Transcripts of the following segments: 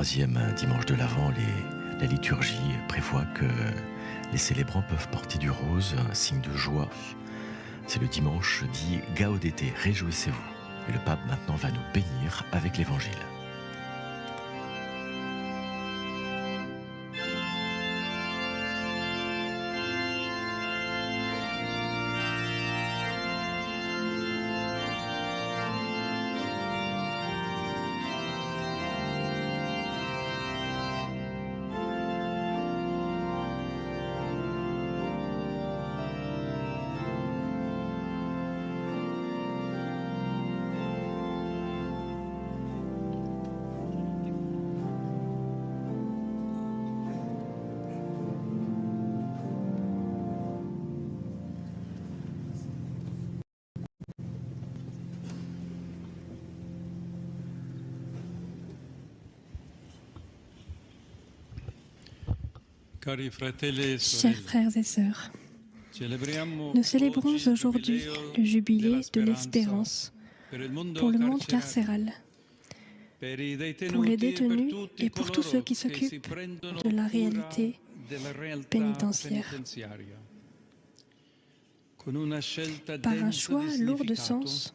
troisième dimanche de l'Avent, la liturgie prévoit que les célébrants peuvent porter du rose, un signe de joie. C'est le dimanche dit Gaudete, réjouissez-vous. Et le pape maintenant va nous bénir avec l'évangile. Chers frères et sœurs, nous célébrons aujourd'hui le jubilé de l'espérance pour le monde carcéral, pour les détenus et pour tous ceux qui s'occupent de la réalité pénitentiaire. Par un choix lourd de sens,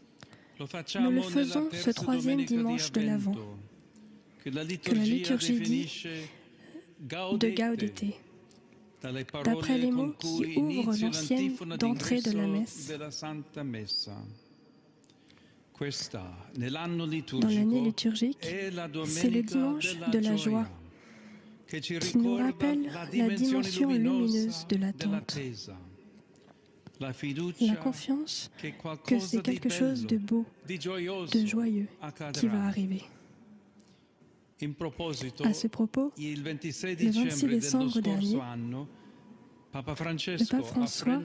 nous le faisons ce troisième dimanche de l'Avent, que la liturgie dit de Gaudete, d'après les mots qui ouvrent l'ancienne d'entrée de la messe. Dans l'année liturgique, c'est le dimanche de la joie qui nous rappelle la dimension lumineuse de l'attente, la confiance que c'est quelque chose de beau, de joyeux qui va arriver. À ce propos, le 26 décembre dernier, le pape François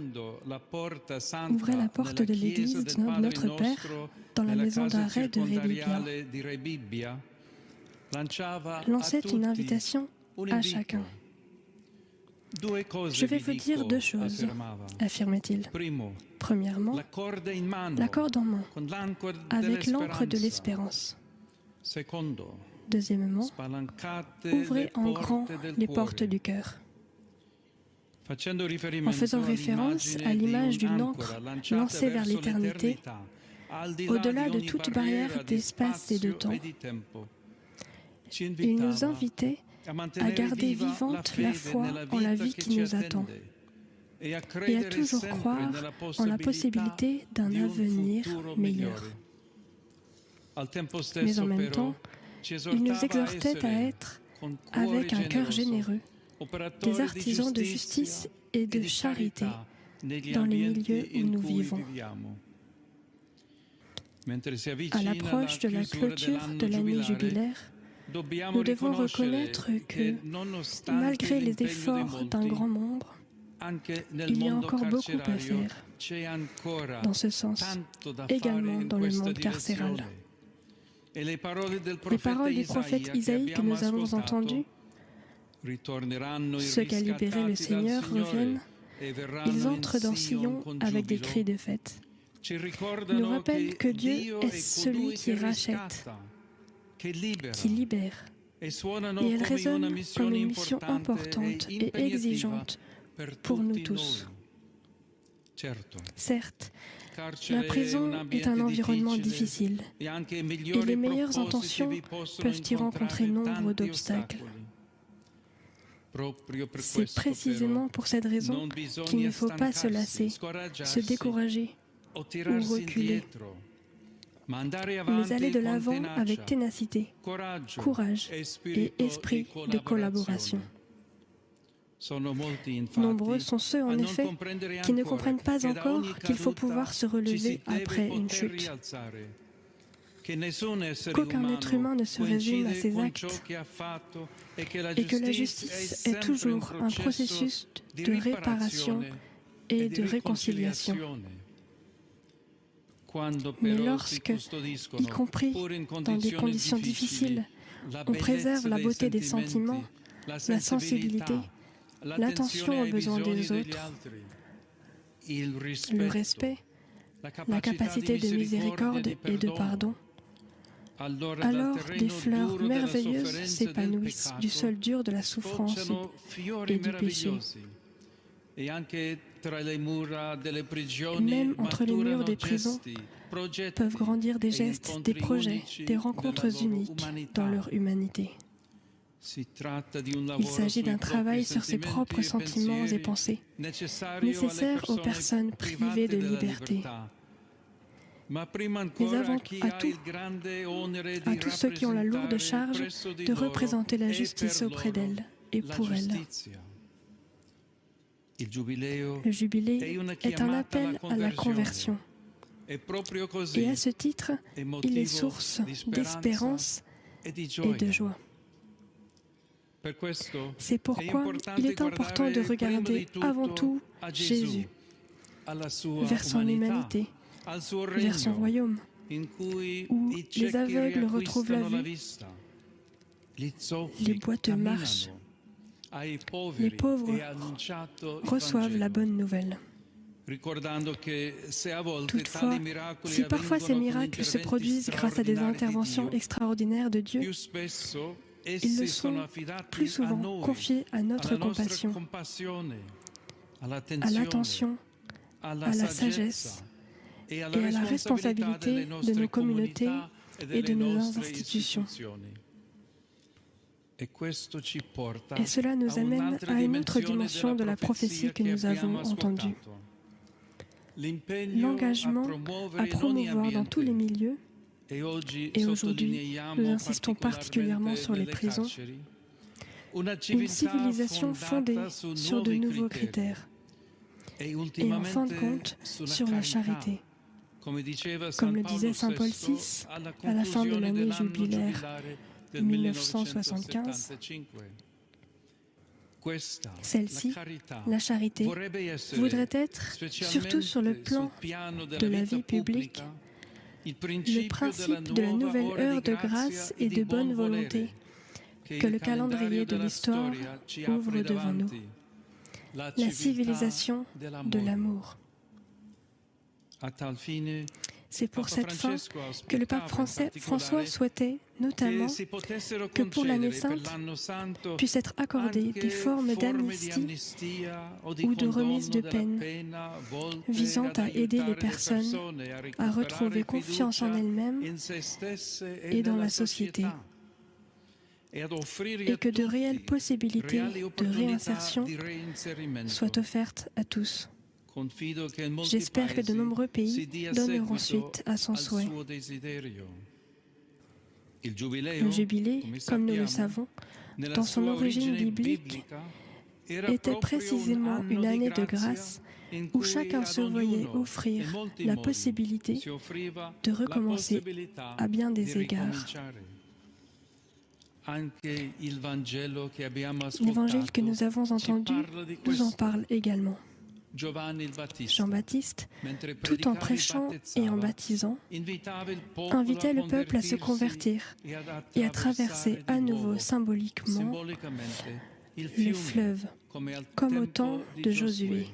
ouvrait la porte de l'église de Notre Père dans la maison d'arrêt de Rebibbia, lançait une invitation à chacun. Je vais vous dire deux choses, affirmait-il. Premièrement, la corde en main, avec l'encre de l'espérance. Deuxièmement, ouvrez en grand les portes du cœur. En faisant référence à l'image d'une encre lancée vers l'éternité, au-delà de toute barrière d'espace et de temps, il nous invitait à garder vivante la foi en la vie qui nous attend et à toujours croire en la possibilité d'un avenir meilleur. Mais en même temps, il nous exhortait à être, avec un cœur généreux, des artisans de justice et de charité dans les milieux où nous vivons. À l'approche de la clôture de l'année jubilaire, nous devons reconnaître que, malgré les efforts d'un grand nombre, il y a encore beaucoup à faire, dans ce sens, également dans le monde carcéral. Les paroles du prophète Isaïe que nous avons entendues, ceux qu'a libéré le Seigneur reviennent, ils entrent dans Sion avec des cris de fête, nous rappellent que Dieu est celui qui rachète, qui libère, et elles résonnent comme une mission importante et exigeante pour nous tous. Certes, la prison est un environnement difficile et les meilleures intentions peuvent y rencontrer nombre d'obstacles. C'est précisément pour cette raison qu'il ne faut pas se lasser, se décourager ou reculer, mais aller de l'avant avec ténacité, courage et esprit de collaboration. Nombreux sont ceux, en effet, qui ne comprennent pas encore qu'il faut pouvoir se relever après une chute. Qu'aucun être humain ne se résume à ses actes et que la justice est toujours un processus de réparation et de réconciliation. Mais lorsque, y compris dans des conditions difficiles, on préserve la beauté des sentiments, la sensibilité, l'attention aux besoins des autres, le respect, la capacité de miséricorde et de pardon, Alors des fleurs merveilleuses s'épanouissent du sol dur de la souffrance et du péché. Même entre les murs des prisons peuvent grandir des gestes, des projets, des rencontres uniques dans leur humanité. Il s'agit d'un travail sur ses propres sentiments et pensées, nécessaire aux personnes privées de liberté. Mais avant à tous ceux qui ont la lourde charge de représenter la justice auprès d'elle et pour elle. Le jubilé est un appel à la conversion. Et à ce titre, il est source d'espérance et de joie. C'est pourquoi il est important de regarder avant tout Jésus, vers son humanité, vers son royaume, où les aveugles retrouvent la vue, les boiteux marchent, les pauvres reçoivent la bonne nouvelle. Toutefois, si parfois ces miracles se produisent grâce à des interventions extraordinaires de Dieu, ils le sont plus souvent confiés à notre compassion, à l'attention, à la sagesse et à la responsabilité de nos communautés et de nos institutions. Et cela nous amène à une autre dimension de la prophétie que nous avons entendue. L'engagement à promouvoir dans tous les milieux, et aujourd'hui nous insistons particulièrement sur les prisons, une civilisation fondée sur de nouveaux critères et en fin de compte sur la charité. Comme le disait saint Paul VI à la fin de l'année jubilaire 1975, celle-ci, la charité, voudrait être, surtout sur le plan de la vie publique, le principe de la nouvelle heure de grâce et de bonne volonté que le calendrier de l'histoire ouvre devant nous, la civilisation de l'amour. C'est pour cette fin que le pape François souhaitait notamment que pour l'année sainte puissent être accordées des formes d'amnistie ou de remise de peine visant à aider les personnes à retrouver confiance en elles-mêmes et dans la société, et que de réelles possibilités de réinsertion soient offertes à tous. J'espère que de nombreux pays donneront suite à son souhait. Le jubilé, comme nous le savons, dans son origine biblique, était précisément une année de grâce où chacun se voyait offrir la possibilité de recommencer à bien des égards. L'évangile que nous avons entendu nous en parle également. Jean-Baptiste, tout en prêchant et en baptisant, invitait le peuple à se convertir et à traverser à nouveau symboliquement le fleuve, comme au temps de Josué,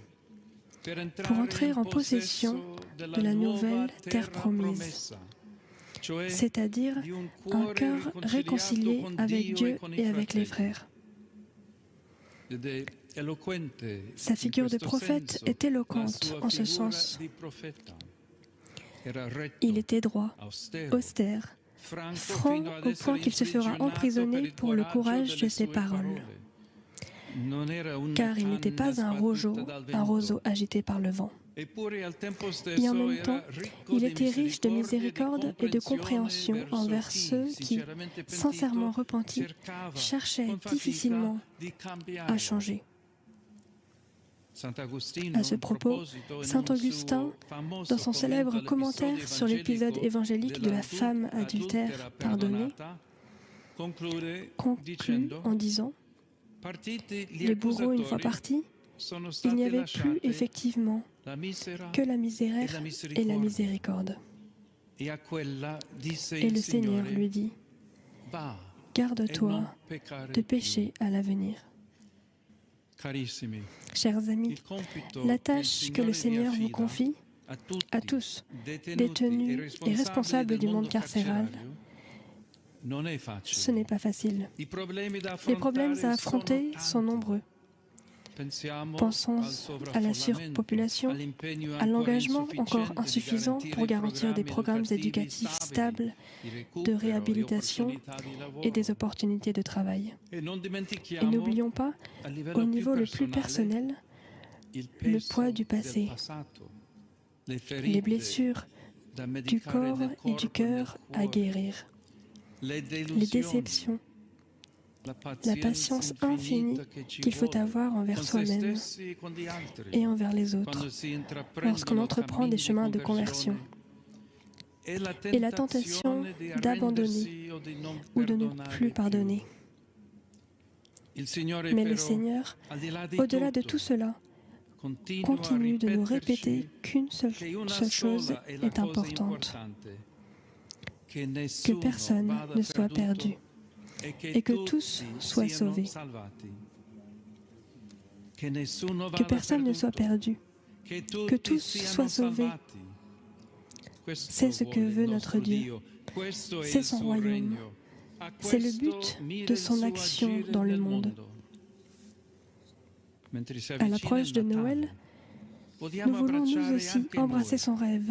pour entrer en possession de la nouvelle terre promise, c'est-à-dire un cœur réconcilié avec Dieu et avec les frères. Sa figure de prophète est éloquente en ce sens. Il était droit, austère, franc au point qu'il se fera emprisonner pour le courage de ses paroles. Car il n'était pas un roseau agité par le vent. Et en même temps, il était riche de miséricorde et de compréhension envers ceux qui, sincèrement repentis, cherchaient difficilement à changer. À ce propos, saint Augustin, dans son célèbre commentaire sur l'épisode évangélique de la femme adultère pardonnée, conclut en disant « Les bourreaux, une fois partis, il n'y avait plus effectivement que la misère et la miséricorde. Et le Seigneur lui dit « Garde-toi de pécher à l'avenir. » Chers amis, la tâche que le Seigneur vous confie, à tous, détenus et responsables du monde carcéral, Ce n'est pas facile. Les problèmes à affronter sont nombreux. Pensons à la surpopulation, à l'engagement encore insuffisant pour garantir des programmes éducatifs stables, de réhabilitation et des opportunités de travail. Et n'oublions pas, au niveau le plus personnel, le poids du passé, les blessures du corps et du cœur à guérir, les déceptions, la patience infinie qu'il faut avoir envers soi-même et envers les autres lorsqu'on entreprend des chemins de conversion, et la tentation d'abandonner ou de ne plus pardonner. Mais le Seigneur, au-delà de tout cela, continue de nous répéter qu'une seule chose est importante, que personne ne soit perdu et que tous soient sauvés. Que personne ne soit perdu, que tous soient sauvés. C'est ce que veut notre Dieu. C'est son royaume. C'est le but de son action dans le monde. À l'approche de Noël, nous voulons nous aussi embrasser son rêve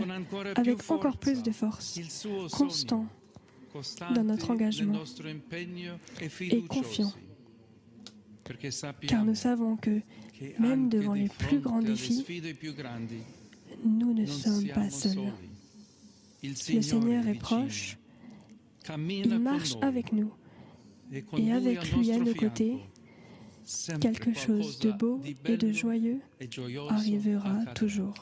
avec encore plus de force, constant dans notre engagement et confiant, car nous savons que même devant les plus grands défis, nous ne sommes pas seuls. Le Seigneur est proche, il marche avec nous, et avec lui à nos côtés, quelque chose de beau et de joyeux arrivera toujours.